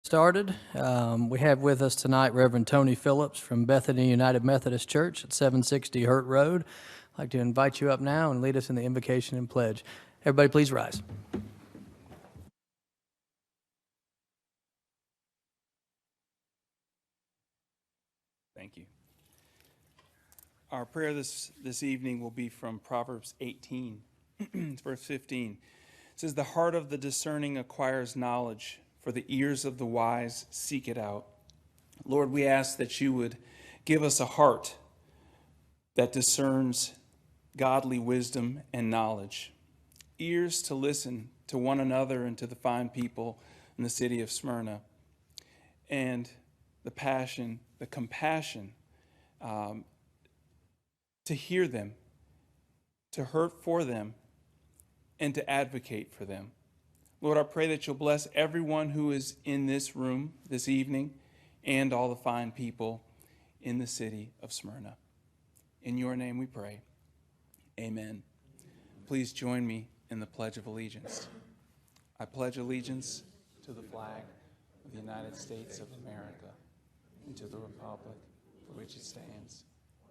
Started. We have with us tonight Reverend Tony Phillips from Bethany United Methodist Church at 760 Hurt Road. I'd like to invite you up now and lead us in the invocation and pledge. Everybody please rise. Thank you. Our prayer this evening will be from Proverbs 18, verse 15. It says, "The heart of the discerning acquires knowledge, for the ears of the wise seek it out." Lord, we ask that you would give us a heart that discerns godly wisdom and knowledge, ears to listen to one another and to the fine people in the city of Smyrna, and the passion, the compassion to hear them, to hurt for them, and to advocate for them. Lord, I pray that you'll bless everyone who is in this room this evening and all the fine people in the city of Smyrna. In your name we pray. Amen. Please join me in the Pledge of Allegiance. I pledge allegiance to the flag of the United States of America and to the republic for which it stands,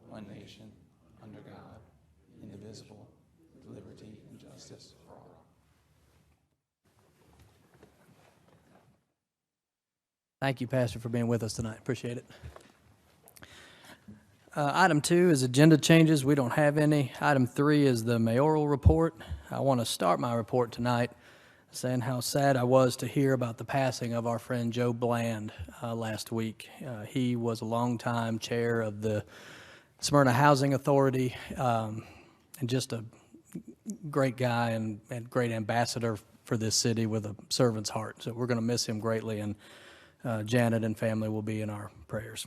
one nation, under God, indivisible, with liberty and justice for all. Thank you, Pastor, for being with us tonight. Appreciate it. Item 2 is agenda changes. We don't have any. Item 3 is the mayoral report. I want to start my report tonight saying how sad I was to hear about the passing of our friend Joe Bland last week. He was a longtime chair of the Smyrna Housing Authority, and just a great guy and great ambassador for this city with a servant's heart. So we're going to miss him greatly, and Janet and family will be in our prayers.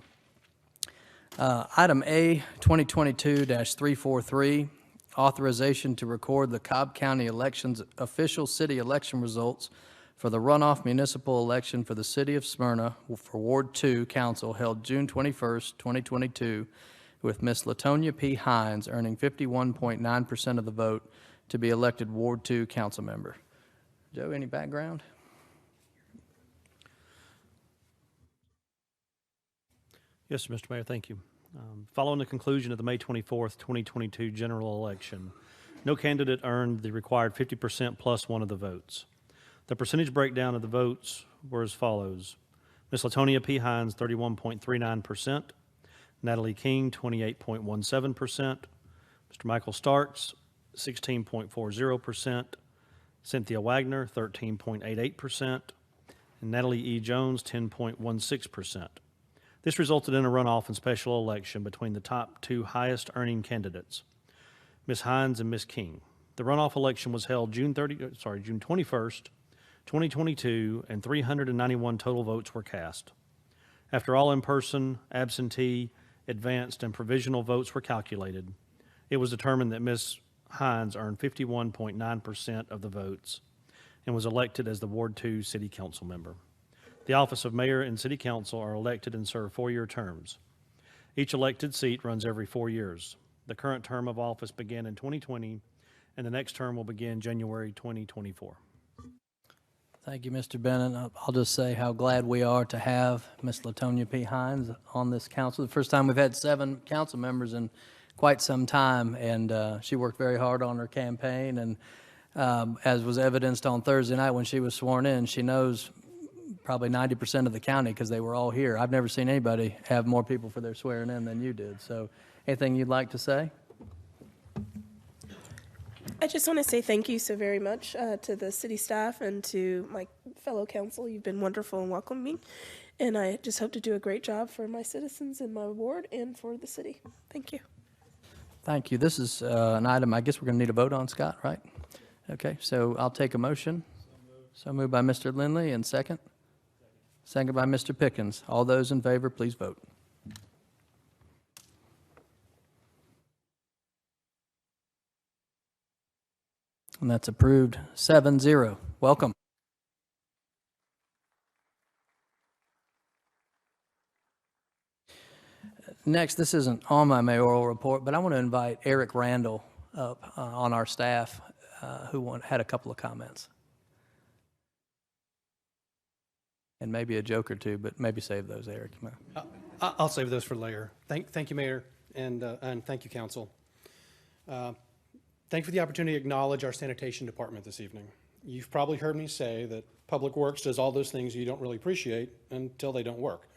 Item A, 2022-343, authorization to record the Cobb County Elections official city election results for the runoff municipal election for the city of Smyrna for Ward 2 Council held June 21st, 2022, with Ms. Latonia P. Hines earning 51.9% of the vote to be elected Ward 2 council member. Joe, any background? Yes, Mr. Mayor, thank you. Following the conclusion of the May 24th, 2022 general election, no candidate earned the required 50% plus one of the votes. The percentage breakdown of the votes were as follows. Ms. Latonia P. Hines, 31.39%, Natalie King, 28.17%, Mr. Michael Starks, 16.40%, Cynthia Wagner, 13.88%, and Natalie E. Jones, 10.16%. This resulted in a runoff and special election between the top two highest earning candidates, Ms. Hines and Ms. King. The runoff election was held June 21st, 2022, and 391 total votes were cast. After all in-person, absentee, advanced, and provisional votes were calculated, it was determined that Ms. Hines earned 51.9% of the votes and was elected as the Ward 2 City Council member. The office of mayor and city council are elected and serve 4-year terms. Each elected seat runs every 4 years. The current term of office began in 2020, and the next term will begin January 2024. Thank you, Mr. Bennett. I'll just say how glad we are to have Ms. Latonia P. Hines on this council. The first time we've had 7 council members in quite some time, and she worked very hard on her campaign, and as was evidenced on Thursday night when she was sworn in, she knows probably 90% of the county because they were all here. I've never seen anybody have more people for their swearing in than you did. So anything you'd like to say? I just want to say thank you so very much to the city staff and to my fellow council. You've been wonderful in welcoming me, and I just hope to do a great job for my citizens in my ward and for the city. Thank you. Thank you. This is an item I guess we're going to need a vote on, Scott, right? Okay, so I'll take a motion. So moved by Mr. Lindley, and second? Second by Mr. Pickens. All those in favor, please vote. And that's approved 7-0. Welcome. Next, this isn't on my mayoral report, but I want to invite Eric Randall up on our staff who had a couple of comments. and maybe a joke or two, but maybe save those, Eric. I'll save those for later. Thank you, Mayor, and thank you, Council. Thank you for the opportunity to acknowledge our sanitation department this evening. You've probably heard me say that Public Works does all those things you don't really appreciate until they don't work,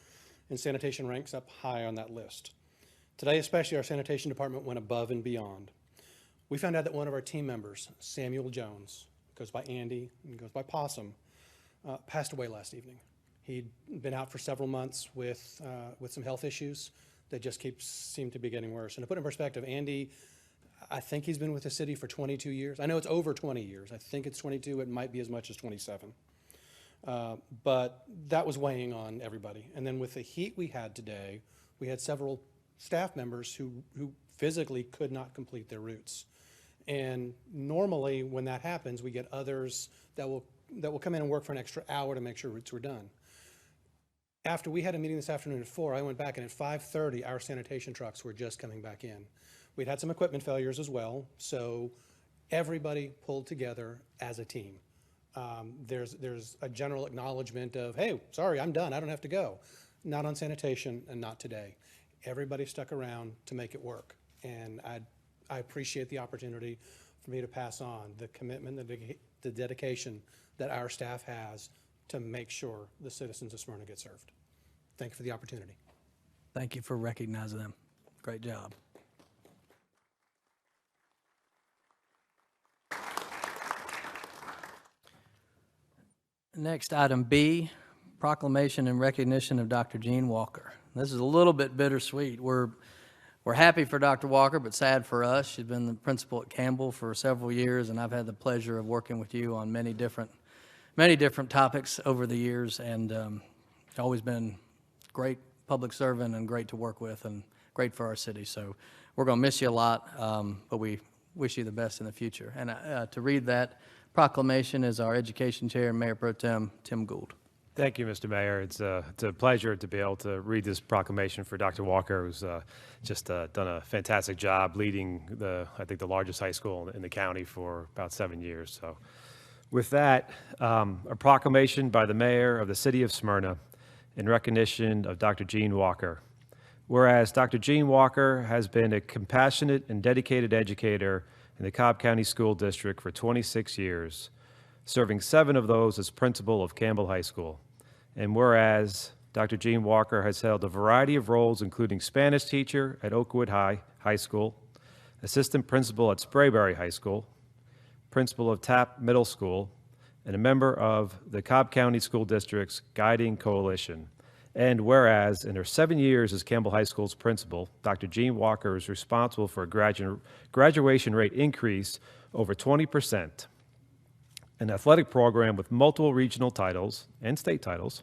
and sanitation ranks up high on that list. Today, especially, our sanitation department went above and beyond. We found out that one of our team members, Samuel Jones, goes by Andy and goes by Possum, passed away last evening. He'd been out for several months with some health issues that just seem to be getting worse. And to put it in perspective, Andy, I think he's been with the city for 22 years. I know it's over 20 years. I think it's 22. It might be as much as 27. But that was weighing on everybody. And then with the heat we had today, we had several staff members who physically could not complete their routes. And normally when that happens, we get others that will come in and work for an extra hour to make sure routes were done. After we had a meeting this afternoon at 4, I went back, and at 5:30, our sanitation trucks were just coming back in. We'd had some equipment failures as well, so everybody pulled together as a team. There's a general acknowledgement of, hey, sorry, I'm done, I don't have to go. Not on sanitation and not today. Everybody stuck around to make it work, and I appreciate the opportunity for me to pass on the commitment, the dedication that our staff has to make sure the citizens of Smyrna get served. Thank you for the opportunity. Thank you for recognizing them. Great job. Next, item B, proclamation and recognition of Dr. Jean Walker. This is a little bit bittersweet. We're happy for Dr. Walker, but sad for us. She's been the principal at Campbell for several years, and I've had the pleasure of working with you on many different topics over the years, and always been great public servant and great to work with and great for our city. So we're going to miss you a lot, but we wish you the best in the future. And to read that proclamation is our Education Chair and Mayor Pro Tem, Tim Gould. Thank you, Mr. Mayor. It's a pleasure to be able to read this proclamation for Dr. Walker, who's just done a fantastic job leading I think the largest high school in the county for about 7 years. So with that, a proclamation by the Mayor of the City of Smyrna in recognition of Dr. Jean Walker. Whereas Dr. Jean Walker has been a compassionate and dedicated educator in the Cobb County School District for 26 years, serving 7 of those as principal of Campbell High School. And whereas Dr. Jean Walker has held a variety of roles, including Spanish teacher at Oakwood High School, assistant principal at Sprayberry High School, principal of Tapp Middle School, and a member of the Cobb County School District's Guiding Coalition. And whereas in her 7 years as Campbell High School's principal, Dr. Jean Walker is responsible for a graduation rate increase over 20%, an athletic program with multiple regional titles and state titles,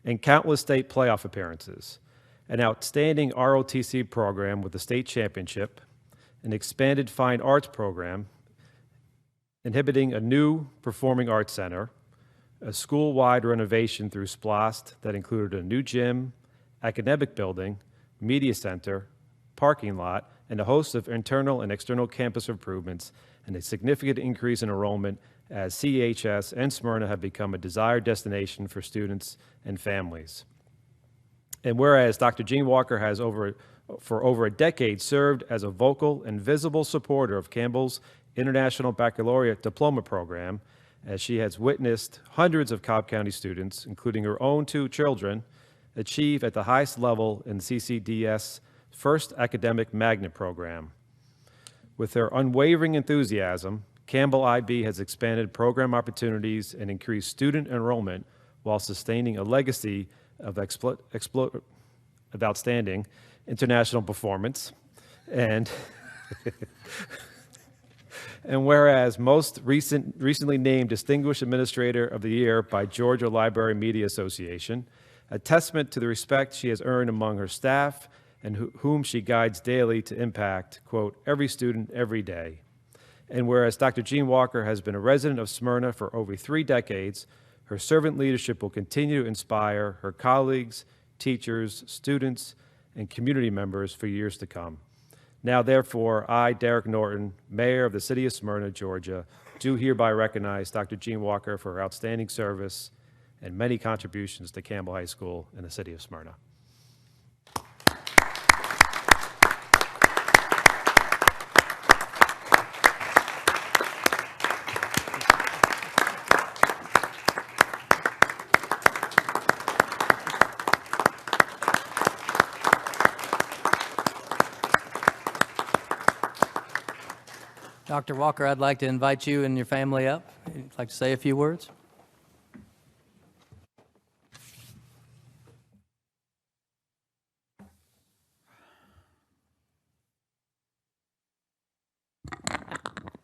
and countless state playoff appearances, an outstanding ROTC program with the state championship, an expanded fine arts program, inhibiting a new performing arts center, a school-wide renovation through SPLOST that included a new gym, academic building, media center, parking lot, and a host of internal and external campus improvements, and a significant increase in enrollment as CHS and Smyrna have become a desired destination for students and families. And whereas Dr. Jean Walker has for over a decade served as a vocal and visible supporter of Campbell's International Baccalaureate Diploma Program, as she has witnessed hundreds of Cobb County students, including her own 2 children, achieve at the highest level in CCDS' first academic magnet program. With their unwavering enthusiasm, Campbell IB has expanded program opportunities and increased student enrollment while sustaining a legacy of outstanding international performance. And and whereas most recently named Distinguished Administrator of the Year by Georgia Library Media Association, a testament to the respect she has earned among her staff and whom she guides daily to impact, quote, every student every day. And whereas Dr. Jean Walker has been a resident of Smyrna for over 3 decades, her servant leadership will continue to inspire her colleagues, teachers, students, and community members for years to come. Now, therefore, I, Derek Norton, Mayor of the City of Smyrna, Georgia, do hereby recognize Dr. Jean Walker for her outstanding service and many contributions to Campbell High School and the city of Smyrna. Dr. Walker, I'd like to invite you and your family up. You'd like to say a few words?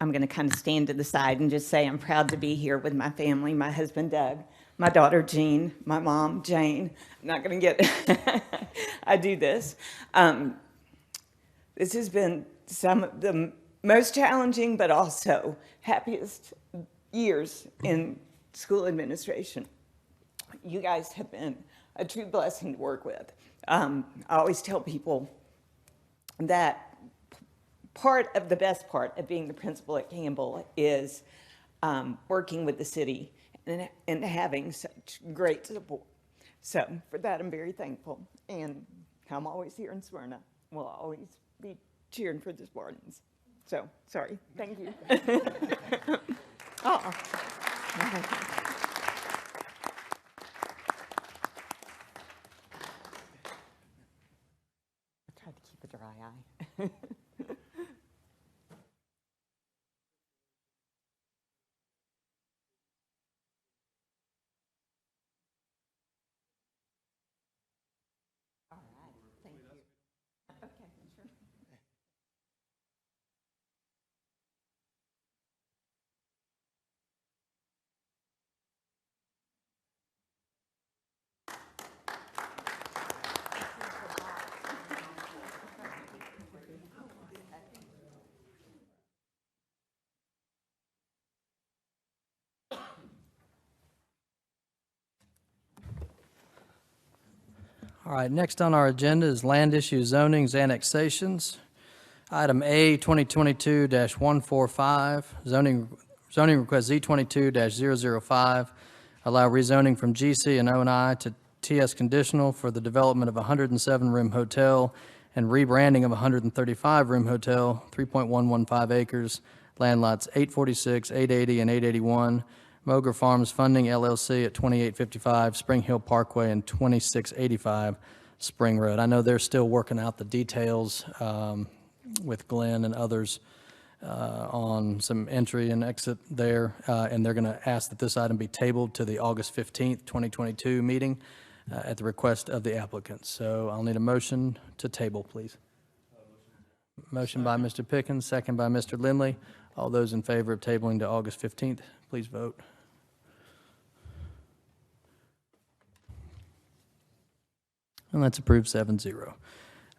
I'm going to kind of stand to the side and just say I'm proud to be here with my family, my husband Doug, my daughter Jean, my mom Jane. I'm not going to get, I do this. This has been some of the most challenging but also happiest years in school administration. You guys have been a true blessing to work with. I always tell people that part of the best part of being the principal at Campbell is working with the city and having such great support. So for that, I'm very thankful. And I'm always here in Smyrna. We'll always be cheering for the Spartans. So, sorry. Thank you. Oh. I tried to keep a dry eye. All right. Thank you. Okay, sure. All right, next on our agenda is land issue zonings, annexations. Item A, 2022-145, zoning request Z22-005, allow rezoning from GC and O&I to TS conditional for the development of a 107-room hotel and rebranding of a 135-room hotel, 3.115 acres, land lots 846, 880, and 881, Moger Farms Funding LLC at 2855 Spring Hill Parkway and 2685 Spring Road. I know they're still working out the details with Glenn and others on some entry and exit there, and they're going to ask that this item be tabled to the August 15th, 2022 meeting at the request of the applicants. So I'll need a motion to table, please. Motion by Mr. Pickens, second by Mr. Lindley. All those in favor of tabling to August 15th, please vote. And that's approved 7-0.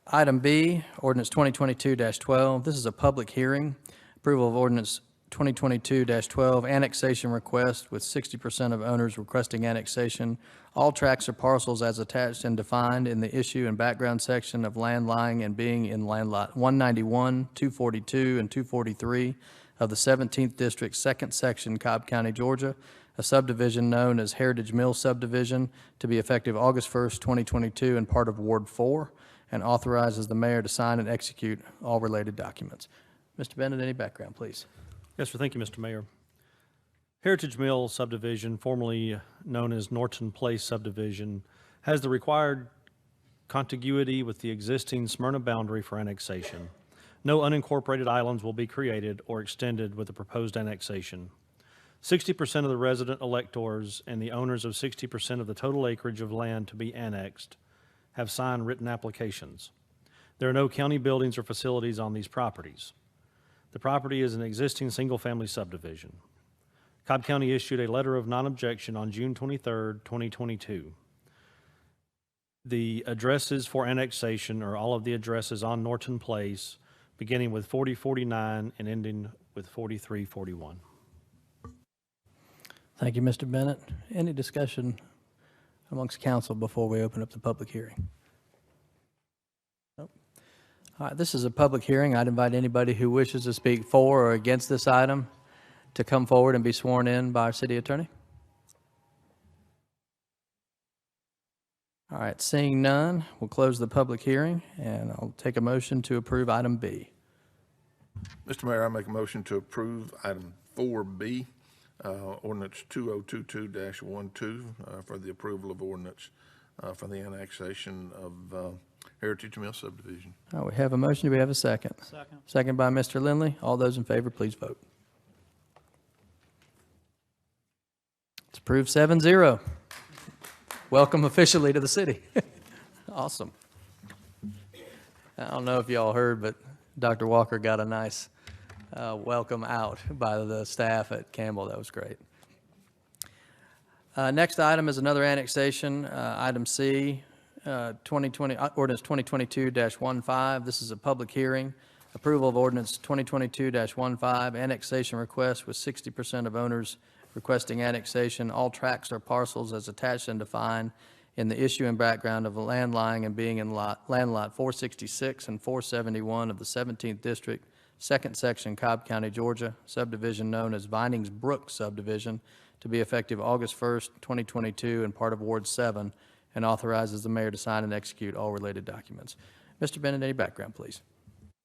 Item B, ordinance 2022-12. This is a public hearing. Approval of ordinance 2022-12, annexation request with 60% of owners requesting annexation. All tracts or parcels as attached and defined in the issue and background section of land lying and being in land lot 191, 242, and 243 of the 17th District, 2nd Section, Cobb County, Georgia, a subdivision known as Heritage Mill Subdivision to be effective August 1st, 2022 and part of Ward 4, and authorizes the mayor to sign and execute all related documents. Mr. Bennett, any background, please? Yes, sir. Thank you, Mr. Mayor. Heritage Mill subdivision, formerly known as Norton Place subdivision, has the required contiguity with the existing Smyrna boundary for annexation. No unincorporated islands will be created or extended with the proposed annexation. 60% of the resident electors and the owners of 60% of the total acreage of land to be annexed have signed written applications. There are no county buildings or facilities on these properties. The property is an existing single-family subdivision. Cobb County issued a letter of non-objection on June 23rd, 2022. The addresses for annexation are all of the addresses on Norton Place, beginning with 4049 and ending with 4341. Thank you, Mr. Bennett. Any discussion amongst council before we open up the public hearing? Nope. All right, this is a public hearing. I'd invite anybody who wishes to speak for or against this item to come forward and be sworn in by our city attorney. All right, seeing none, we'll close the public hearing, and I'll take a motion to approve item B. Mr. Mayor, I make a motion to approve item 4B, ordinance 2022-12, for the approval of ordinance for the annexation of Heritage Mill subdivision. All right, we have a motion. Do we have a second? Second. Second by Mr. Lindley. All those in favor, please vote. It's approved 7-0. Welcome officially to the city. Awesome. I don't know if y'all heard, but Dr. Walker got a nice welcome out by the staff at Campbell. That was great. Next item is another annexation, item C, 2020, ordinance 2022-15. This is a public hearing. Approval of ordinance 2022-15, annexation request with 60% of owners requesting annexation. All tracts or parcels as attached and defined in the issue and background of a land lying and being in land lot 466 and 471 of the 17th District, 2nd Section, Cobb County, Georgia, subdivision known as Vinings Brook subdivision, to be effective August 1st, 2022, and part of Ward 7, and authorizes the mayor to sign and execute all related documents. Mr. Bennett, any background, please?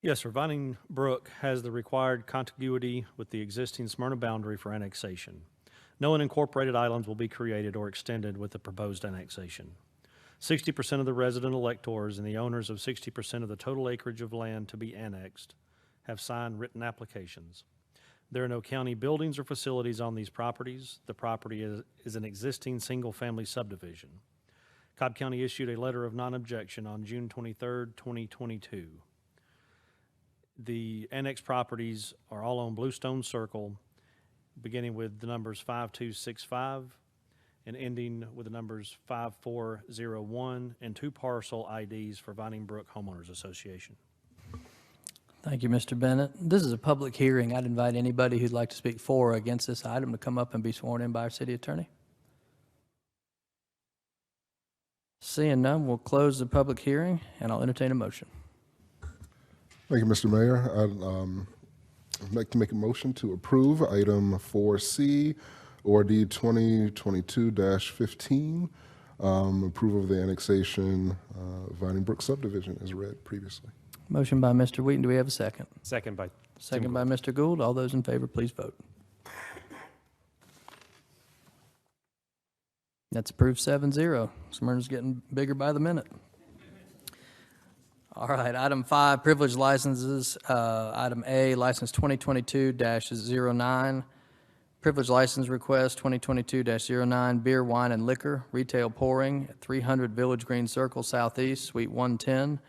Yes, sir. Vining Brook has the required contiguity with the existing Smyrna boundary for annexation. No unincorporated islands will be created or extended with the proposed annexation. 60% of the resident electors and the owners of 60% of the total acreage of land to be annexed have signed written applications. There are no county buildings or facilities on these properties. The property is an existing single-family subdivision. Cobb County issued a letter of non-objection on June 23rd, 2022. The annexed properties are all on Bluestone Circle, beginning with the numbers 5265 and ending with the numbers 5401, and 2 parcel IDs for Vining Brook Homeowners Association. Thank you, Mr. Bennett. This is a public hearing. I'd invite anybody who'd like to speak for or against this item to come up and be sworn in by our city attorney. Seeing none, we'll close the public hearing, and I'll entertain a motion. Thank you, Mr. Mayor. I'd like to make a motion to approve item 4C, ORD 2022-15, approval of the annexation Vining Brook subdivision as read previously. Motion by Mr. Wheaton. Do we have a second? Second by Second by Mr. Gould. All those in favor, please vote. That's approved 7-0. Smyrna's getting bigger by the minute. All right, item 5, privilege licenses. Item A, license 2022-09. Privilege license request 2022-09, beer, wine, and liquor, retail pouring at 300 Village Green Circle Southeast, Suite 110.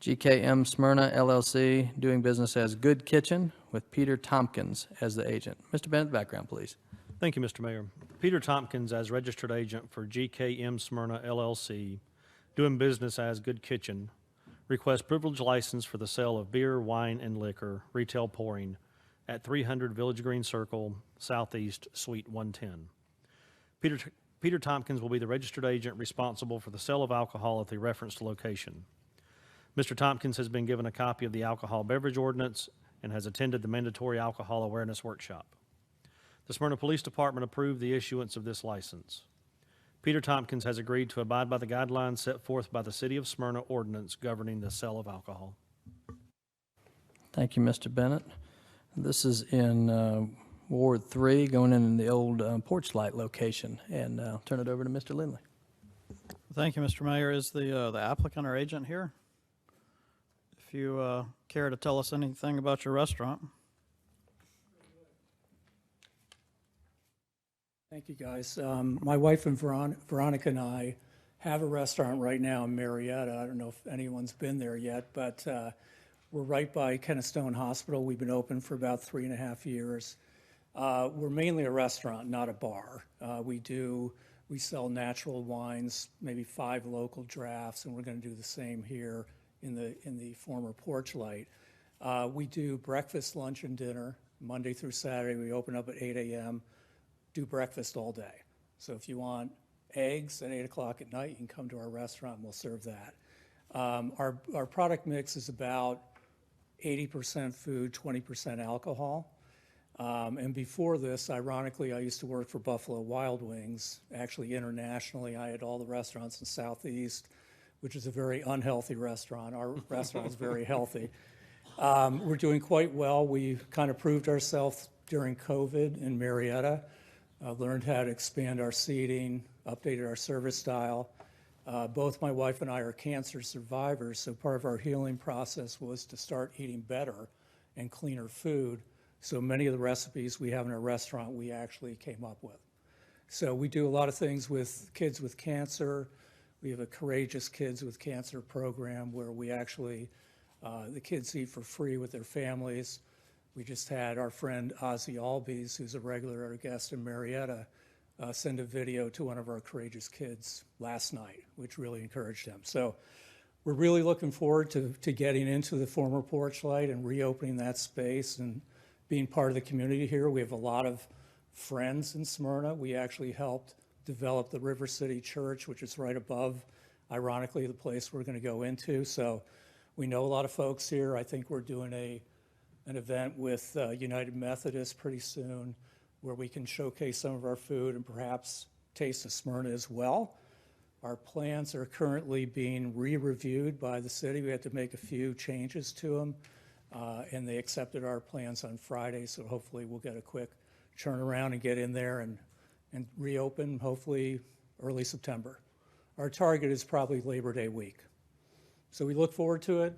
GKM Smyrna LLC, doing business as Good Kitchen with Peter Tompkins as the agent. Mr. Bennett, background, please. Thank you, Mr. Mayor. Peter Tompkins, as registered agent for GKM Smyrna LLC, doing business as Good Kitchen, requests privilege license for the sale of beer, wine, and liquor, retail pouring, at 300 Village Green Circle, Southeast, Suite 110. Peter Tompkins will be the registered agent responsible for the sale of alcohol at the referenced location. Mr. Tompkins has been given a copy of the alcohol beverage ordinance and has attended the mandatory alcohol awareness workshop. The Smyrna Police Department approved the issuance of this license. Peter Tompkins has agreed to abide by the guidelines set forth by the City of Smyrna ordinance governing the sale of alcohol. Thank you, Mr. Bennett. This is in Ward 3, going in the old porch light location, and I'll turn it over to Mr. Lindley. Thank you, Mr. Mayor. Is the applicant or agent here? If you care to tell us anything about your restaurant. Thank you, guys. My wife and Veronica and I have a restaurant right now in Marietta. I don't know if anyone's been there yet, but we're right by Kennestone Hospital. We've been open for about 3.5 years. We're mainly a restaurant, not a bar. We sell natural wines, maybe 5 local drafts, and we're going to do the same here in the former Porch Light. We do breakfast, lunch, and dinner Monday through Saturday. We open up at 8 a.m., do breakfast all day. So if you want eggs at 8 o'clock at night, you can come to our restaurant and we'll serve that. Our product mix is about 80% food, 20% alcohol. And before this, ironically, I used to work for Buffalo Wild Wings. Actually, internationally, I had all the restaurants in Southeast, which is a very unhealthy restaurant. Our restaurant is very healthy. We're doing quite well. We kind of proved ourselves during COVID in Marietta, learned how to expand our seating, updated our service style. Both my wife and I are cancer survivors, so part of our healing process was to start eating better and cleaner food. So many of the recipes we have in our restaurant, we actually came up with. So we do a lot of things with kids with cancer. We have a Courageous Kids with Cancer program where we actually, the kids eat for free with their families. We just had our friend Ozzy Albies, who's a regular guest in Marietta, send a video to one of our Courageous Kids last night, which really encouraged them. So we're really looking forward to getting into the former Porch Light and reopening that space and being part of the community here. We have a lot of friends in Smyrna. We actually helped develop the River City Church, which is right above, ironically, the place we're going to go into. So we know a lot of folks here. I think we're doing an event with United Methodist pretty soon where we can showcase some of our food and perhaps taste of Smyrna as well. Our plans are currently being re-reviewed by the city. We had to make a few changes to them. And they accepted our plans on Friday, so hopefully we'll get a quick turnaround and get in there and reopen, hopefully early September. Our target is probably Labor Day week. So we look forward to it.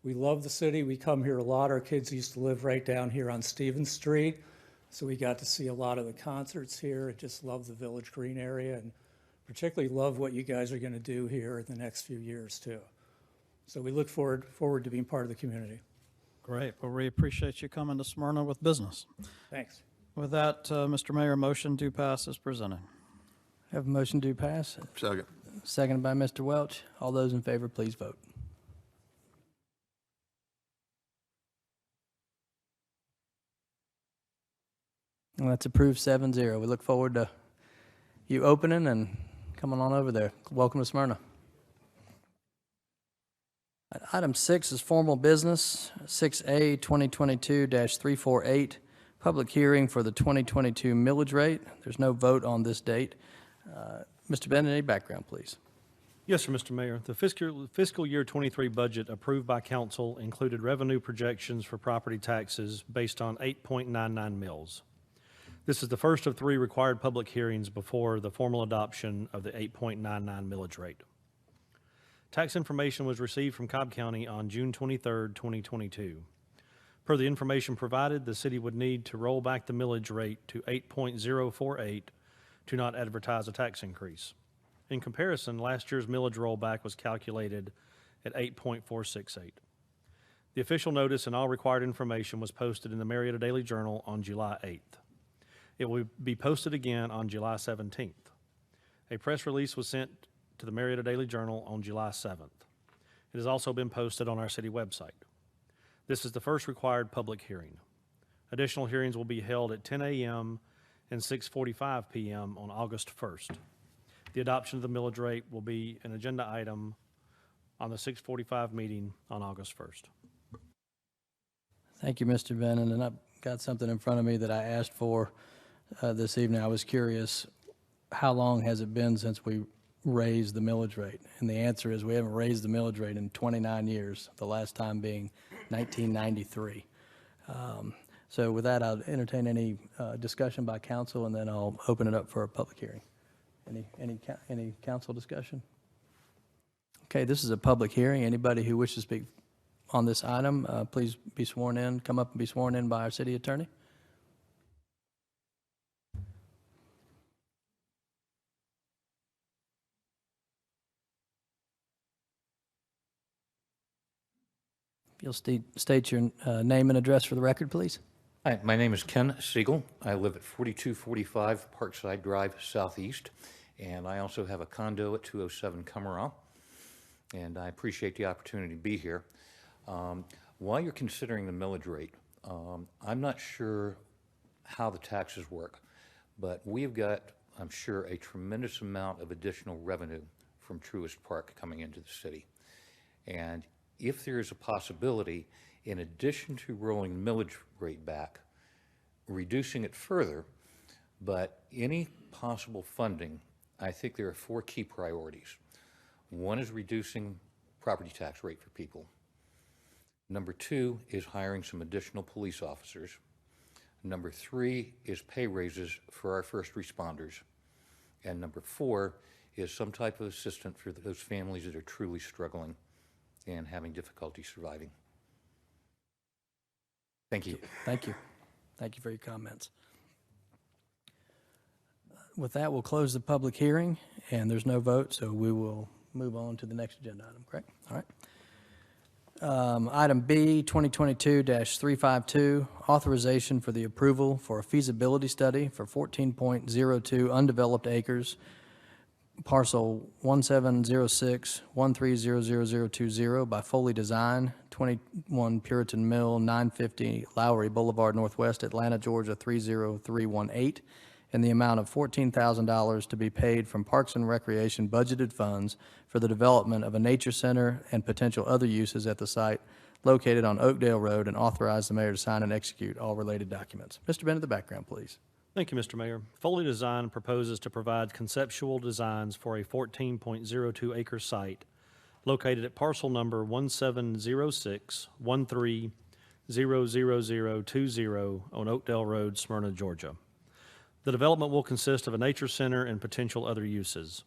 We love the city. We come here a lot. Our kids used to live right down here on Stevens Street, so we got to see a lot of the concerts here and just love the Village Green area and particularly love what you guys are going to do here in the next few years too. So we look forward to being part of the community. Great. Well, we appreciate you coming to Smyrna with business. Thanks. With that, Mr. Mayor, motion to pass is presented. Have a motion to pass. Second. Seconded by Mr. Welch. All those in favor, please vote. And that's approved 7-0. We look forward to you opening and coming on over there. Welcome to Smyrna. Item 6 is formal business, 6A 2022-348, public hearing for the 2022 millage rate. There's no vote on this date. Mr. Bennett, any background, please? Yes, sir, Mr. Mayor. The fiscal year 23 budget approved by council included revenue projections for property taxes based on 8.99 mills. This is the first of 3 required public hearings before the formal adoption of the 8.99 millage rate. Tax information was received from Cobb County on June 23, 2022. Per the information provided, the city would need to roll back the millage rate to 8.048 to not advertise a tax increase. In comparison, last year's millage rollback was calculated at 8.468. The official notice and all required information was posted in the Marietta Daily Journal on July 8th. It will be posted again on July 17th. A press release was sent to the Marietta Daily Journal on July 7th. It has also been posted on our city website. This is the first required public hearing. Additional hearings will be held at 10 a.m. and 6:45 p.m. on August 1st. The adoption of the millage rate will be an agenda item on the 6:45 meeting on August 1st. Thank you, Mr. Bennett. And I've got something in front of me that I asked for this evening. I was curious, how long has it been since we raised the millage rate? And the answer is we haven't raised the millage rate in 29 years, the last time being 1993. So with that, I'll entertain any discussion by council, and then I'll open it up for a public hearing. Any council discussion? Okay, this is a public hearing. Anybody who wishes to speak on this item, please be sworn in. Come up and be sworn in by our city attorney. If you'll state your name and address for the record, please. Hi, my name is Ken Siegel. I live at 4245 Parkside Drive Southeast, and I also have a condo at 207 Cummerall, and I appreciate the opportunity to be here. While you're considering the millage rate, I'm not sure how the taxes work, but we've got, I'm sure, a tremendous amount of additional revenue from Truist Park coming into the city. And if there is a possibility, in addition to rolling the millage rate back, reducing it further, but any possible funding, I think there are 4 key priorities. One is reducing property tax rate for people. Number 2 is hiring some additional police officers. Number 3 is pay raises for our first responders. And number 4 is some type of assistance for those families that are truly struggling and having difficulty surviving. Thank you. Thank you. Thank you for your comments. With that, we'll close the public hearing, and there's no vote, so we will move on to the next agenda item, correct? All right. Item B, 2022-352, authorization for the approval for a feasibility study for 14.02 undeveloped acres, parcel 1706-1300020 by Foley Design, 21 Puritan Mill, 950 Lowry Boulevard, Northwest, Atlanta, Georgia, 30318, in the amount of $14,000 to be paid from Parks and Recreation budgeted funds for the development of a nature center and potential other uses at the site located on Oakdale Road, and authorize the mayor to sign and execute all related documents. Mr. Bennett, the background, please. Thank you, Mr. Mayor. Foley Design proposes to provide conceptual designs for a 14.02 acre site located at parcel number 1706-13-00020 on Oakdale Road, Smyrna, Georgia. The development will consist of a nature center and potential other uses.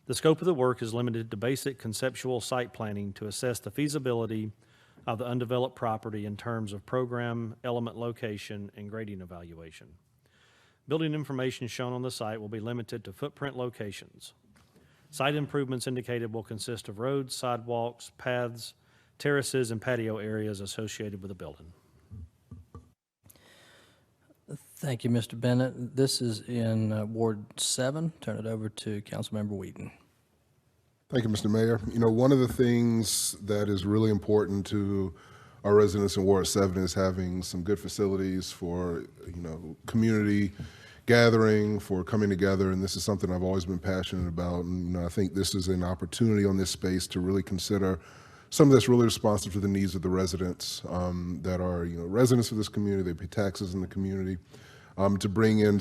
The scope of the work is limited to basic conceptual site planning to assess the feasibility of the undeveloped property in terms of program, element location, and grading evaluation. Building information shown on the site will be limited to footprint locations. Site improvements indicated will consist of roads, sidewalks, paths, terraces, and patio areas associated with the building. Thank you, Mr. Bennett. This is in Ward 7. Turn it over to Councilmember Wheaton. Thank you, Mr. Mayor. You know, one of the things that is really important to our residents in Ward 7 is having some good facilities for, community gathering, for coming together, and this is something I've always been passionate about. And, I think this is an opportunity on this space to really consider some that's really responsive to the needs of the residents that are, residents of this community. They pay taxes in the community, to bring in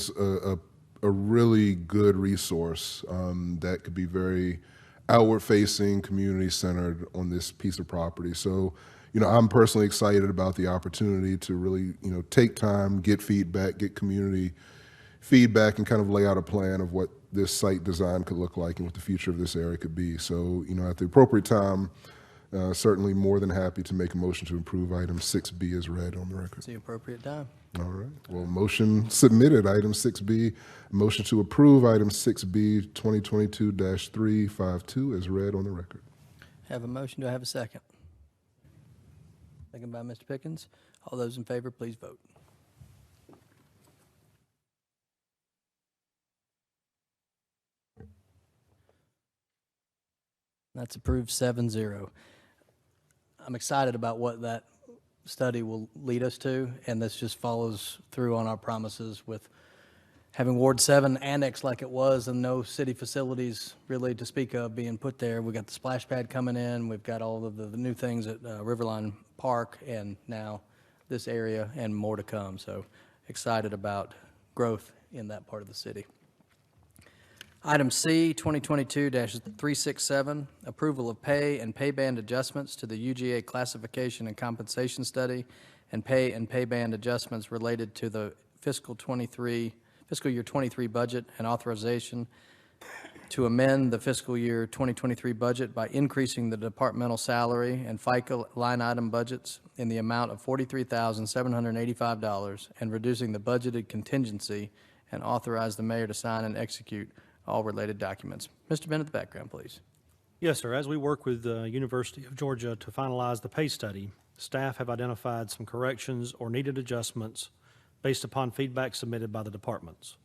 a really good resource that could be very outward-facing, community-centered on this piece of property. So, I'm personally excited about the opportunity to really, take time, get feedback, get community feedback, and kind of lay out a plan of what this site design could look like and what the future of this area could be. So, at the appropriate time, certainly more than happy to make a motion to approve item 6B as read on the record. It's the appropriate time. All right. Well, motion submitted, item 6B. Motion to approve item 6B, 2022-352 as read on the record. Have a motion. Do I have a second? Second by Mr. Pickens. All those in favor, please vote. That's approved 7-0. I'm excited about what that study will lead us to, and this just follows through on our promises with having Ward 7 annexed like it was and no city facilities really to speak of being put there. We got the splash pad coming in. We've got all of the new things at Riverline Park, and now this area and more to come. So excited about growth in that part of the city. Item C, 2022-367, approval of pay and pay band adjustments to the UGA classification and compensation study and pay band adjustments related to the fiscal year 23 budget, and authorization to amend the fiscal year 2023 budget by increasing the departmental salary and FICA line item budgets in the amount of $43,785 and reducing the budgeted contingency, and authorize the mayor to sign and execute all related documents. Mr. Bennett, the background, please. Yes, sir. As we work with the University of Georgia to finalize the pay study, staff have identified some corrections or needed adjustments based upon feedback submitted by the departments.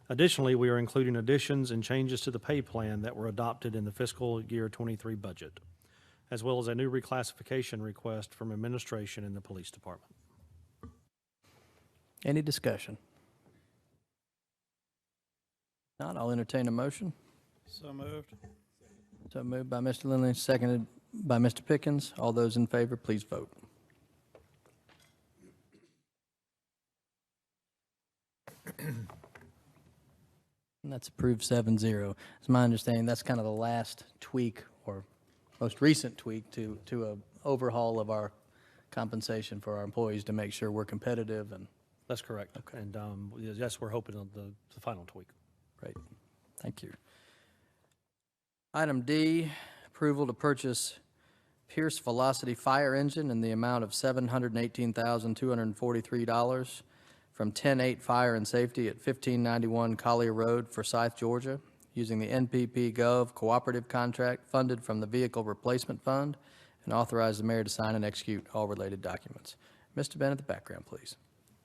Additionally, we are including additions and changes to the pay plan that were adopted in the fiscal year 23 budget, as well as a new reclassification request from administration in the police department. Any discussion? Not, I'll entertain a motion. So moved. So moved by Mr. Lindley, seconded by Mr. Pickens. All those in favor, please vote. That's approved 7-0. It's my understanding that's kind of the last tweak or most recent tweak to a overhaul of our compensation for our employees to make sure we're competitive and That's correct. Okay. And yes, we're hoping on the final tweak. great. Thank you. Item D, approval to purchase Pierce Velocity Fire Engine in the amount of $718,243 from 10-8 Fire and Safety at 1591 Collier Road, Forsyth, Georgia, using the NPP Gov Cooperative Contract funded from the Vehicle Replacement Fund, and authorize the mayor to sign and execute all related documents. Mr. Bennett, the background, please.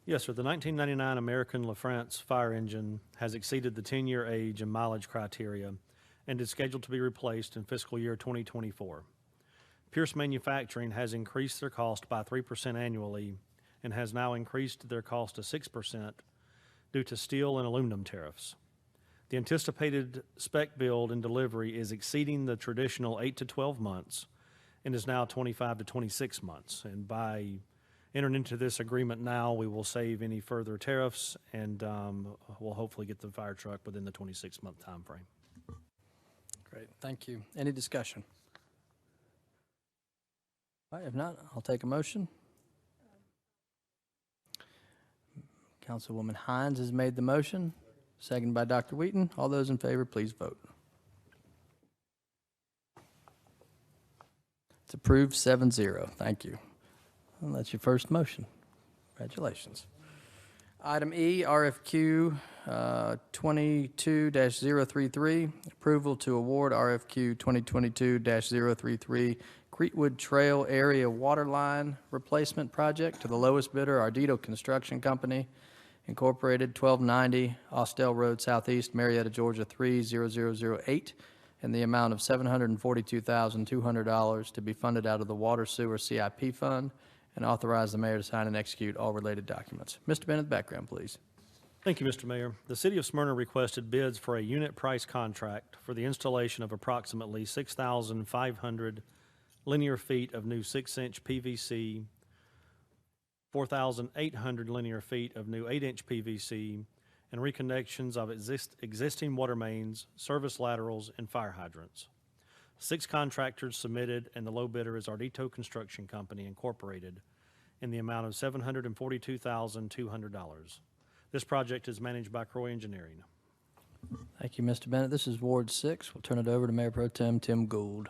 Yes, sir. The 1999 American LaFrance fire engine has exceeded the 10-year age and mileage criteria and is scheduled to be replaced in fiscal year 2024. Pierce Manufacturing has increased their cost by 3% annually and has now increased their cost to 6% due to steel and aluminum tariffs. The anticipated spec build and delivery is exceeding the traditional 8 to 12 months and is now 25 to 26 months. And by entering into this agreement now, we will save any further tariffs and we'll hopefully get the fire truck within the 26-month time frame. Great, thank you. Any discussion? All right, if not, I'll take a motion. Councilwoman Hines has made the motion, seconded by Dr. Wheaton. All those in favor, please vote. It's approved 7-0. Thank you. Well, that's your first motion. Congratulations. Item E, RFQ 22-033, approval to award RFQ 2022-033 Creekwood Trail Area Water Line Replacement Project to the lowest bidder, Ardito Construction Company, Incorporated, 1290 Austell Road Southeast, Marietta, Georgia 30008, in the amount of $742,200 to be funded out of the Water Sewer CIP Fund, and authorize the mayor to sign and execute all related documents. Mr. Bennett, background, please. Thank you, Mr. Mayor. The City of Smyrna requested bids for a unit price contract for the installation of approximately 6,500 linear feet of new 6-inch PVC, 4,800 linear feet of new 8-inch PVC, and reconnections of existing water mains, service laterals, and fire hydrants. 6 contractors submitted, and the low bidder is Ardito Construction Company, Incorporated, in the amount of $742,200. This project is managed by Croy Engineering. Thank you, Mr. Bennett. This is Ward 6. We'll turn it over to Mayor Pro Tem Tim Gould.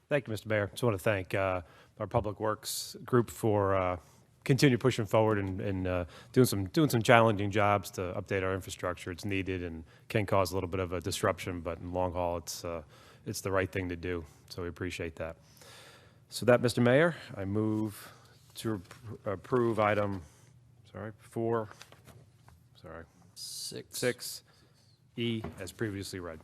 Thank you, Mr. Mayor. Just want to thank our Public Works group for continue pushing forward and doing some challenging jobs to update our infrastructure. It's needed and can cause a little bit of a disruption, but in long haul, it's the right thing to do. So we appreciate that. So that, Mr. Mayor, I move to approve item 6E as previously read.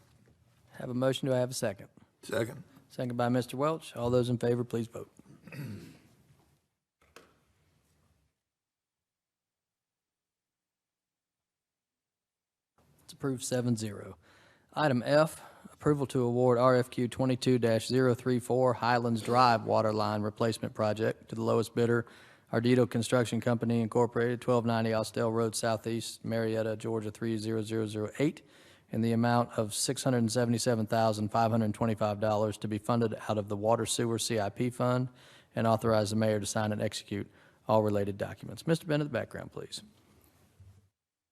Have a motion. Do I have a second? Second. Second by Mr. Welch. All those in favor, please vote. It's approved 7-0. Item F, approval to award RFQ 22-034 Highlands Drive Water Line Replacement Project to the lowest bidder, Ardito Construction Company, Incorporated, 1290 Austell Road Southeast, Marietta, Georgia 30008, in the amount of $677,525 to be funded out of the Water Sewer CIP Fund, and authorize the mayor to sign and execute all related documents. Mr. Bennett, the background, please.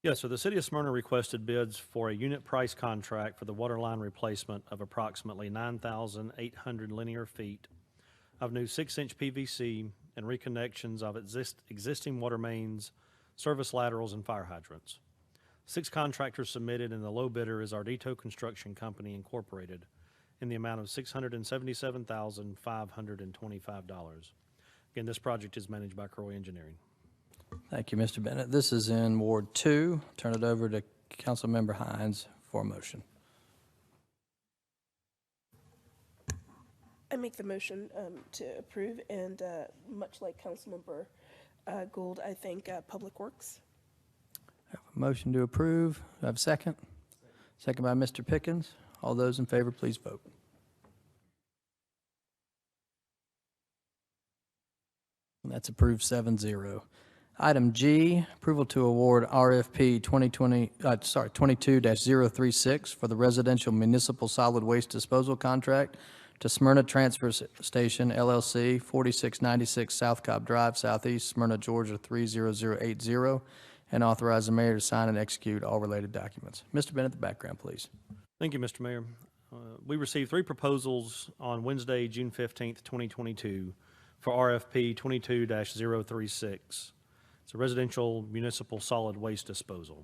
Yes, so the City of Smyrna requested bids for a unit price contract for the water line replacement of approximately 9,800 linear feet of new 6-inch PVC and reconnections of existing water mains, service laterals, and fire hydrants. 6 contractors submitted, and the low bidder is Ardito Construction Company, Incorporated, in the amount of $677,525. Again, this project is managed by Croy Engineering. Thank you, Mr. Bennett. This is in Ward 2. Turn it over to Councilmember Hines for a motion. I make the motion to approve, and much like Councilmember Gould, I thank Public Works. I have a motion to approve. Do I have a second? Second by Mr. Pickens. All those in favor, please vote. And that's approved 7-0. Item G, approval to award RFP 22-036 for the residential municipal solid waste disposal contract to Smyrna Transfer Station LLC, 4696 South Cobb Drive, Southeast, Smyrna, Georgia 30080, and authorize the mayor to sign and execute all related documents. Mr. Bennett, the background, please. Thank you, Mr. Mayor. We received 3 proposals on Wednesday, June 15th, 2022 for RFP 22-036. It's a residential municipal solid waste disposal.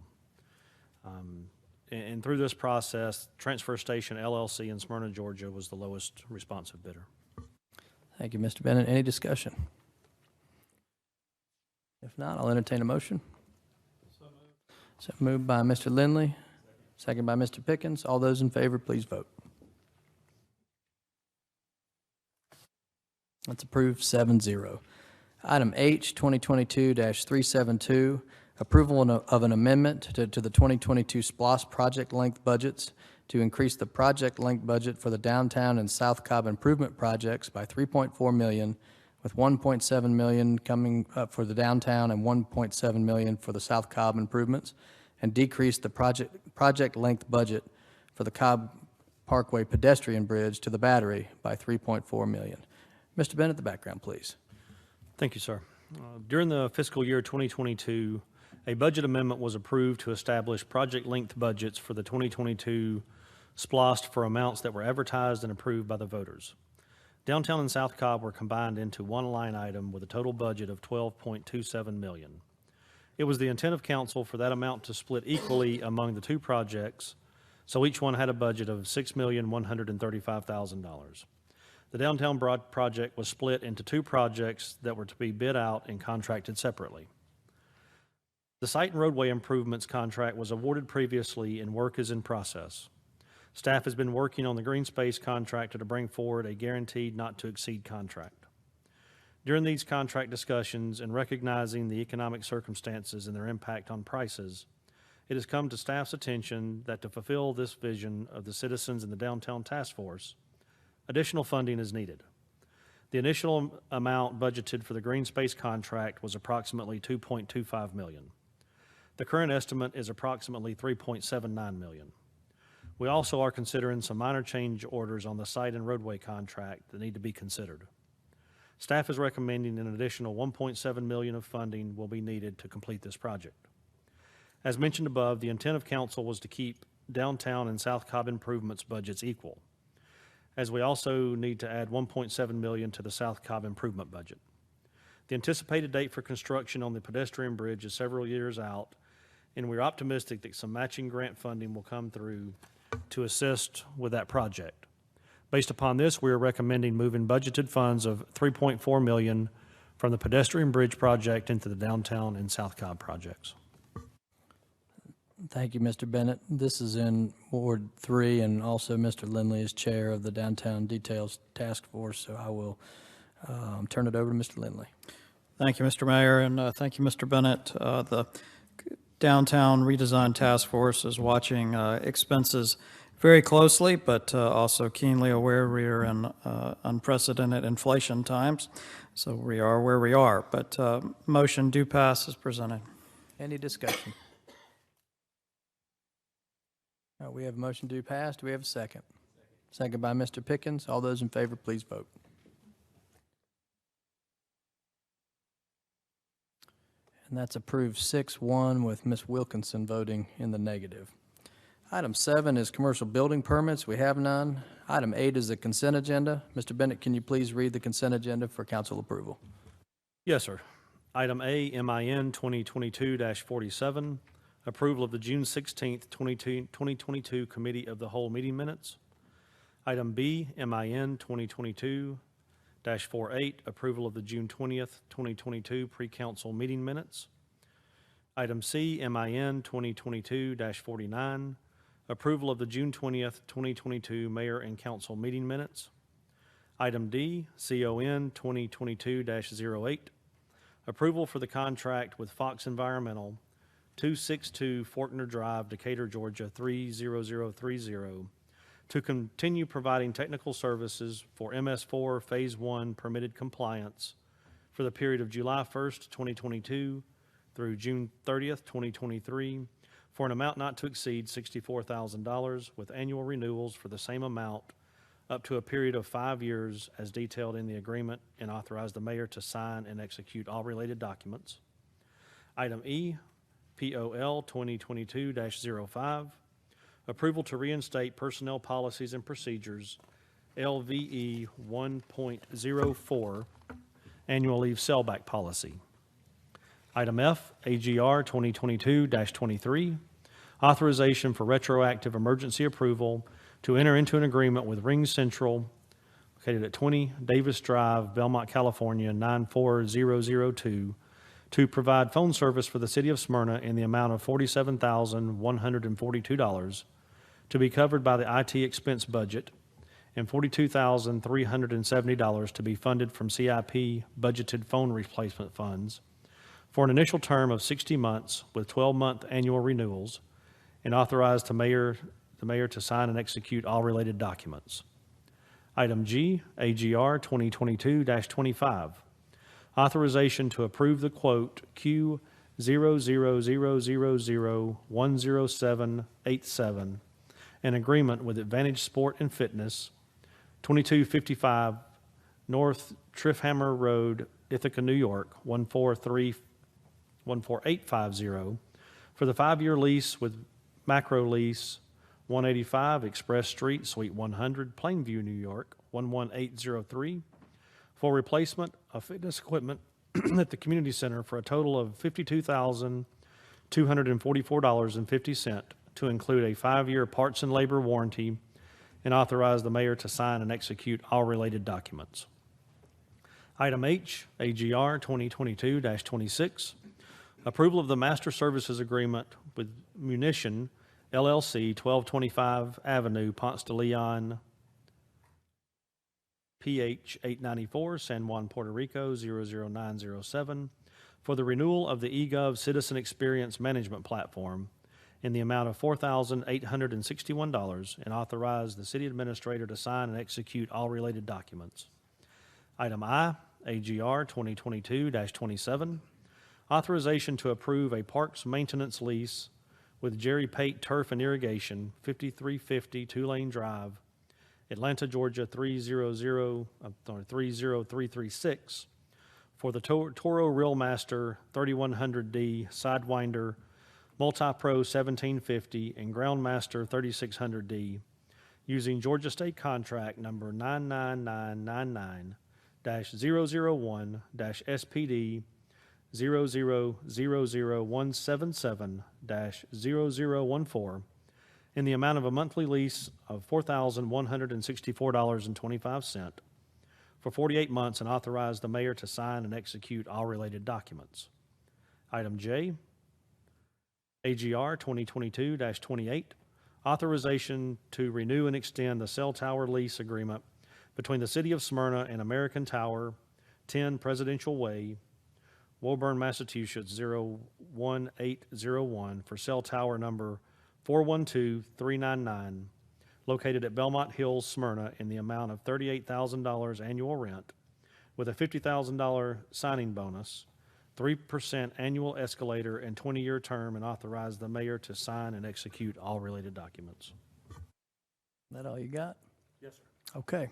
And through this process, Transfer Station LLC in Smyrna, Georgia was the lowest responsive bidder. Thank you, Mr. Bennett. Any discussion? If not, I'll entertain a motion. So moved by Mr. Lindley, second by Mr. Pickens. All those in favor, please vote. That's approved 7-0. Item H, 2022-372, approval of an amendment to the 2022 SPLOST project length budgets to increase the project length budget for the downtown and South Cobb improvement projects by $3.4 million, with $1.7 million coming up for the downtown and $1.7 million for the South Cobb improvements, and decrease the project length budget for the Cobb Parkway pedestrian bridge to the Battery by $3.4 million. Mr. Bennett, the background, please. Thank you, sir. During the fiscal year 2022, a budget amendment was approved to establish project length budgets for the 2022 SPLOST for amounts that were advertised and approved by the voters. Downtown and South Cobb were combined into one line item with a total budget of $12.27 million. It was the intent of council for that amount to split equally among the 2 projects, so each one had a budget of $6,135,000. The downtown broad project was split into 2 projects that were to be bid out and contracted separately. The site and roadway improvements contract was awarded previously and work is in process. Staff has been working on the green space contractor to bring forward a guaranteed not to exceed contract. During these contract discussions and recognizing the economic circumstances and their impact on prices, it has come to staff's attention that to fulfill this vision of the citizens in the downtown task force, additional funding is needed. The initial amount budgeted for the green space contract was approximately $2.25 million. The current estimate is approximately $3.79 million. We also are considering some minor change orders on the site and roadway contract that need to be considered. Staff is recommending an additional $1.7 million of funding will be needed to complete this project. As mentioned above, the intent of council was to keep downtown and South Cobb improvements budgets equal, as we also need to add $1.7 million to the South Cobb improvement budget. The anticipated date for construction on the pedestrian bridge is several years out, and we're optimistic that some matching grant funding will come through to assist with that project. Based upon this, we are recommending moving budgeted funds of $3.4 million from the pedestrian bridge project into the downtown and South Cobb projects. Thank you, Mr. Bennett. This is in Ward 3, and also Mr. Lindley is chair of the Downtown Details Task Force, so I will turn it over to Mr. Lindley. Thank you, Mr. Mayor, and thank you, Mr. Bennett. The Downtown Redesign Task Force is watching expenses very closely, but also keenly aware we are in unprecedented inflation times, so we are where we are. But motion do pass as presented. Any discussion? We have a motion to pass. Do we have a second? Second by Mr. Pickens. All those in favor, please vote. And that's approved 6-1 with Ms. Wilkinson voting in the negative. Item 7 is commercial building permits. We have none. Item 8 is the consent agenda. Mr. Bennett, can you please read the consent agenda for council approval? Yes, sir. Item A, MIN 2022-47. Approval of the June 16th, 2022 Committee of the Whole meeting minutes. Item B, MIN 2022-48, approval of the June 20th, 2022 pre-council meeting minutes. Item C, MIN 2022-49, approval of the June 20th, 2022 mayor and council meeting minutes. Item D, CON 2022-08, approval for the contract with Fox Environmental, 262 Fortner Drive, Decatur, Georgia 30030, to continue providing technical services for MS4 Phase 1 permitted compliance for the period of July 1st, 2022 through June 30th, 2023, for an amount not to exceed $64,000, with annual renewals for the same amount up to a period of 5 years as detailed in the agreement, and authorize the mayor to sign and execute all related documents. Item E, POL 2022-05, approval to reinstate personnel policies and procedures, LVE 1.04, annual leave sellback policy. Item F, AGR 2022-23, authorization for retroactive emergency approval to enter into an agreement with Ring Central, located at 20 Davis Drive, Belmont, California, 94002, to provide phone service for the city of Smyrna in the amount of $47,142 to be covered by the IT expense budget, and $42,370 to be funded from CIP budgeted phone replacement funds, for an initial term of 60 months with 12-month annual renewals, and authorize the mayor to sign and execute all related documents. Item G, AGR 2022-25, authorization to approve the quote Q0000010787, an agreement with Advantage Sport and Fitness, 2255 North Triffhammer Road, Ithaca, New York, 14850, for the 5-year lease with Macro Lease, 185 Express Street, Suite 100, Plainview, New York, 11803, for replacement of fitness equipment at the community center for a total of $52,244.50, to include a 5-year parts and labor warranty, and authorize the mayor to sign and execute all related documents. Item H, AGR 2022-26, approval of the master services agreement with Munition LLC, 1225 Avenue, Ponce de Leon, PH 894, San Juan, Puerto Rico, 00907, for the renewal of the eGov Citizen Experience Management Platform in the amount of $4,861, and authorize the city administrator to sign and execute all related documents. Item I, AGR 2022-27, authorization to approve a parks maintenance lease with Jerry Pate Turf and Irrigation, 5350 Tulane Drive, Atlanta, Georgia 30336, for the Toro Reel Master 3100D Sidewinder Multi-Pro 1750 and Groundmaster 3600D, using Georgia State Contract Number 99999-001-SPD 0000177-0014, in the amount of a monthly lease of $4,164.25 for 48 months, and authorize the mayor to sign and execute all related documents. Item J, AGR 2022-28, authorization to renew and extend the cell tower lease agreement between the City of Smyrna and American Tower, 10 Presidential Way, Woburn, Massachusetts 01801, for cell tower number 412399, located at Belmont Hills, Smyrna, in the amount of $38,000 annual rent, with a $50,000 signing bonus, 3% annual escalator, and 20-year term, and authorize the mayor to sign and execute all related documents. Is that all you got? Yes, sir. Okay.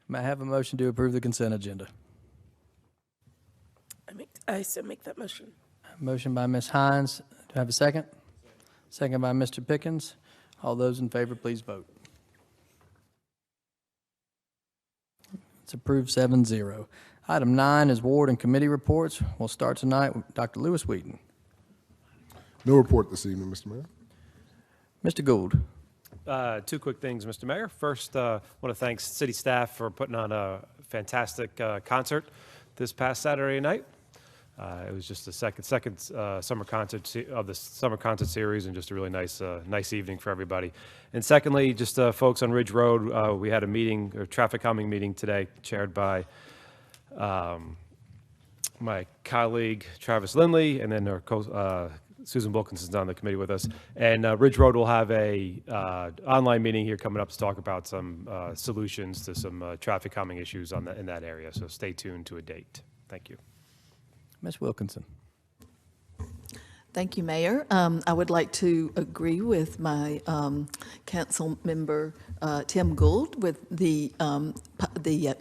May I have a motion to approve the consent agenda? I so make that motion. Motion by Ms. Hines. Do I have a second? Second by Mr. Pickens. All those in favor, please vote. It's approved 7-0. Item 9 is ward and committee reports. We'll start tonight with Dr. Lewis Wheaton. No report this evening, Mr. Mayor. Mr. Gould. Two quick things, Mr. Mayor. First, I want to thank city staff for putting on a fantastic concert this past Saturday night. It was just the second summer concert of the summer concert series, and just a really nice evening for everybody. And secondly, just folks on Ridge Road, we had a meeting, a traffic calming meeting today, chaired by my colleague Travis Lindley, and then our Susan Wilkinson's on the committee with us. And Ridge Road will have a online meeting here coming up to talk about some solutions to some traffic calming issues in that area. So stay tuned to a date. Thank you. Ms. Wilkinson. Thank you, Mayor. I would like to agree with my council member Tim Gould with the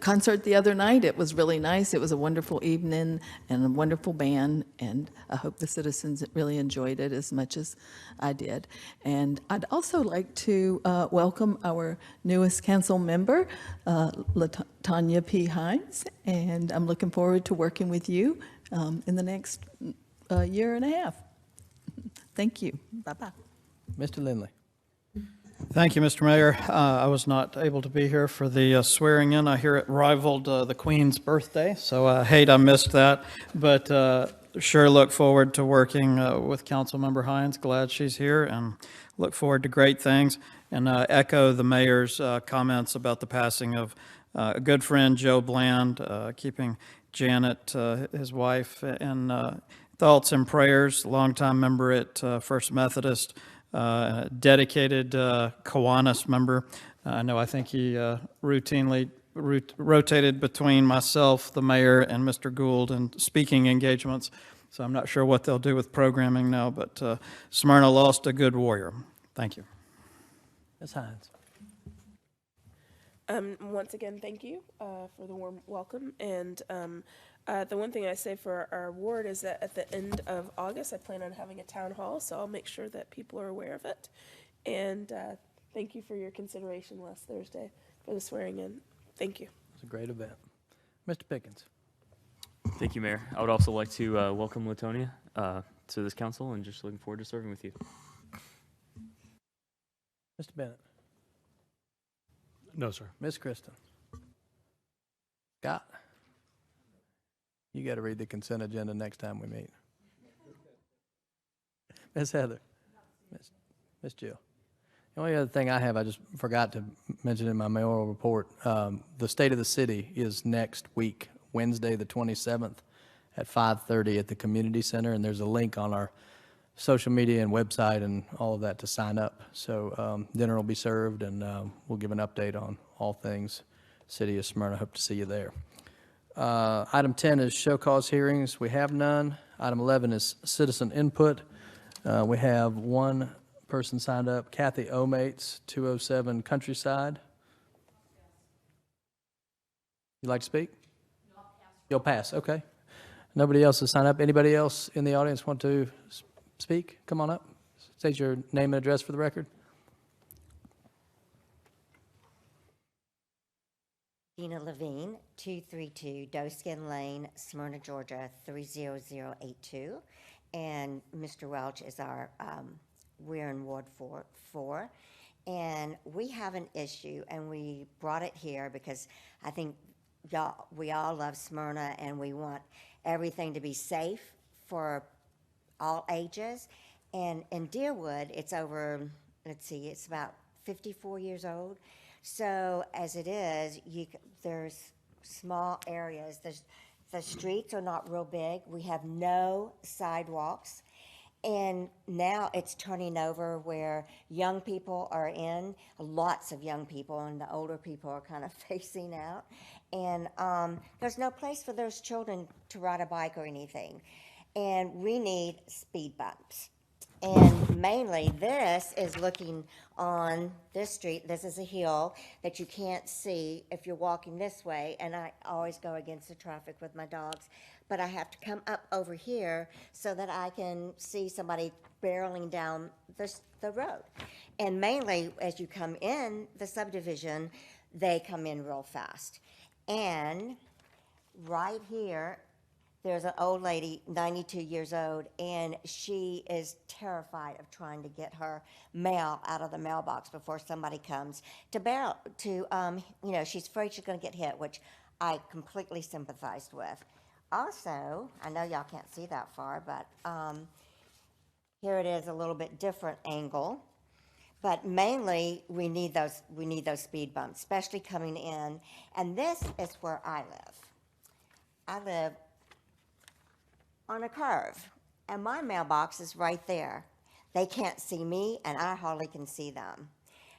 concert the other night. It was really nice. It was a wonderful evening and a wonderful band, and I hope the citizens really enjoyed it as much as I did. And I'd also like to welcome our newest council member, Latanya P. Hines, and I'm looking forward to working with you in the next year and a half. Thank you. Bye-bye. Mr. Lindley. Thank you, Mr. Mayor. I was not able to be here for the swearing in. I hear it rivaled the Queen's birthday, so I hate I missed that. But sure look forward to working with Councilmember Hines. Glad she's here and look forward to great things. And echo the mayor's comments about the passing of a good friend, Joe Bland, keeping Janet, his wife, in thoughts and prayers. Longtime member at First Methodist. Dedicated Kiwanis member. I think he routinely rotated between myself, the mayor, and Mr. Gould in speaking engagements. So I'm not sure what they'll do with programming now, but Smyrna lost a good warrior. Thank you. Ms. Hines. Once again, thank you for the warm welcome. And the one thing I say for our ward is that at the end of August, I plan on having a town hall, so I'll make sure that people are aware of it. And thank you for your consideration last Thursday for the swearing in. Thank you. It's a great event. Mr. Pickens. Thank you, Mayor. I would also like to welcome Latonia to this council and just looking forward to serving with you. Mr. Bennett. No, sir. Ms. Kristen. Scott. You got to read the consent agenda next time we meet. Ms. Heather. Ms. Jill. The only other thing I have, I just forgot to mention in my mayoral report, the State of the City is next week, Wednesday the 27th at 5:30 at the Community Center, and there's a link on our social media and website and all of that to sign up. So dinner will be served, and we'll give an update on all things City of Smyrna. Hope to see you there. Item 10 is show cause hearings. We have none. Item 11 is citizen input. We have one person signed up, Kathy Omates, 207 Countryside. You'd like to speak? You'll pass, okay. Nobody else has signed up. Anybody else in the audience want to speak? Come on up. State your name and address for the record. Dina Levine, 232 Doeskin Lane, Smyrna, Georgia, 30082. And Mr. Welch is our, we're in Ward 4. And we have an issue, and we brought it here because I think we all love Smyrna, and we want everything to be safe for all ages. And in Deerwood, it's over, let's see, it's about 54 years old. So as it is, there's small areas. The streets are not real big. We have no sidewalks. And now it's turning over where young people are in, lots of young people, and the older people are kind of facing out. And there's no place for those children to ride a bike or anything. And we need speed bumps. And mainly this is looking on this street. This is a hill that you can't see if you're walking this way. And I always go against the traffic with my dogs. But I have to come up over here so that I can see somebody barreling down the road. And mainly as you come in the subdivision, they come in real fast. And right here, there's an old lady, 92 years old, and she is terrified of trying to get her mail out of the mailbox before somebody comes she's afraid she's going to get hit, which I completely sympathized with. Also, I know y'all can't see that far, but here it is a little bit different angle. But mainly, we need those speed bumps, especially coming in. And this is where I live. I live on a curve, and my mailbox is right there. They can't see me, and I hardly can see them.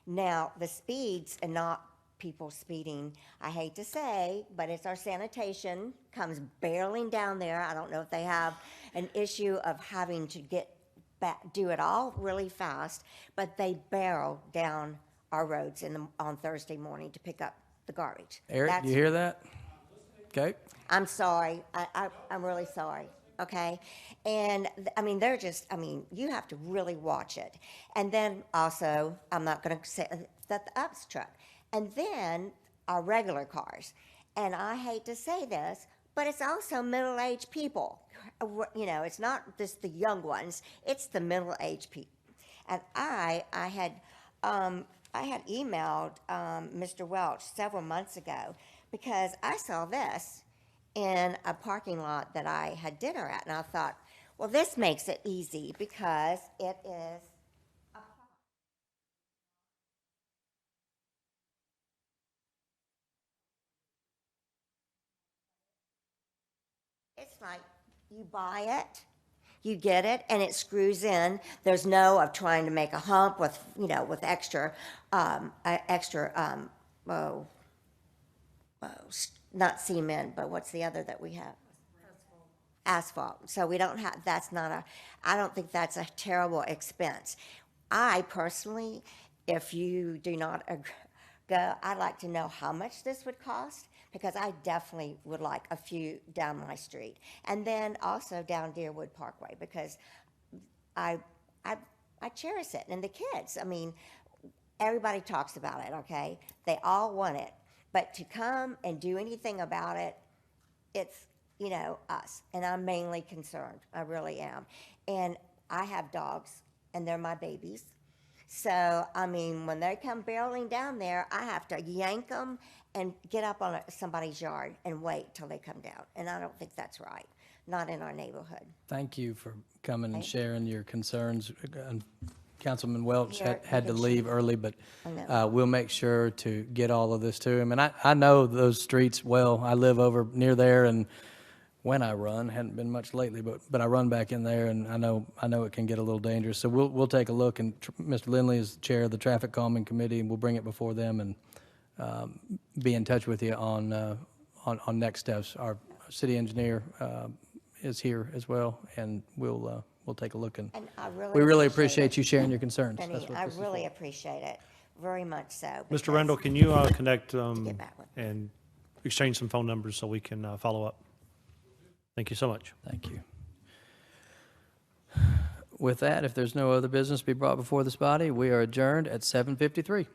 Now, the speeds are not people speeding. I hate to say, but it's our sanitation comes barreling down there. I don't know if they have an issue of having to get back, do it all really fast, but they barrel down our roads on Thursday morning to pick up the garbage. Eric, you hear that? Okay. I'm sorry. I'm really sorry. Okay. And I mean, they're just, I mean, you have to really watch it. And then also, I'm not going to say that the UPS truck. And then our regular cars. And I hate to say this, but it's also middle-aged people. You know, it's not just the young ones, it's the middle-aged people. And I had emailed Mr. Welch several months ago because I saw this in a parking lot that I had dinner at, and I thought, well, this makes it easy because it is a it's like you buy it, you get it, and it screws in. There's no of trying to make a hump with, you know, with extra, not cement, but what's the other that we have? Asphalt. So we don't have, I don't think that's a terrible expense. I personally, if you do not go, I'd like to know how much this would cost, because I definitely would like a few down my street. And then also down Deerwood Parkway, because I cherish it. And the kids, I mean, everybody talks about it, okay? They all want it. But to come and do anything about it, it's, you know, us. And I'm mainly concerned. I really am. And I have dogs, and they're my babies. So, I mean, when they come barreling down there, I have to yank them and get up on somebody's yard and wait till they come down. And I don't think that's right. Not in our neighborhood. Thank you for coming and sharing your concerns. Councilman Welch Yeah, had to you can leave early, but I know. we'll make sure to get all of this to him. And I know those streets well. I live over near there, and when I run, hadn't been much lately, but I run back in there, and I know it can get a little dangerous. So we'll take a look, and Mr. Lindley is chair of the Traffic Calming Committee, and we'll bring it before them and be in touch with you on next steps. Our city engineer is here as well, and we'll take a look. And we really appreciate you sharing your concerns. Penny, That's what I this is really for. appreciate it, very much so. Mr. because- Rendell, can you connect get back with and exchange some phone numbers so we can follow up? Thank you so much. Thank you. With that, if there's no other business to be brought before this body, we are adjourned at 7:53.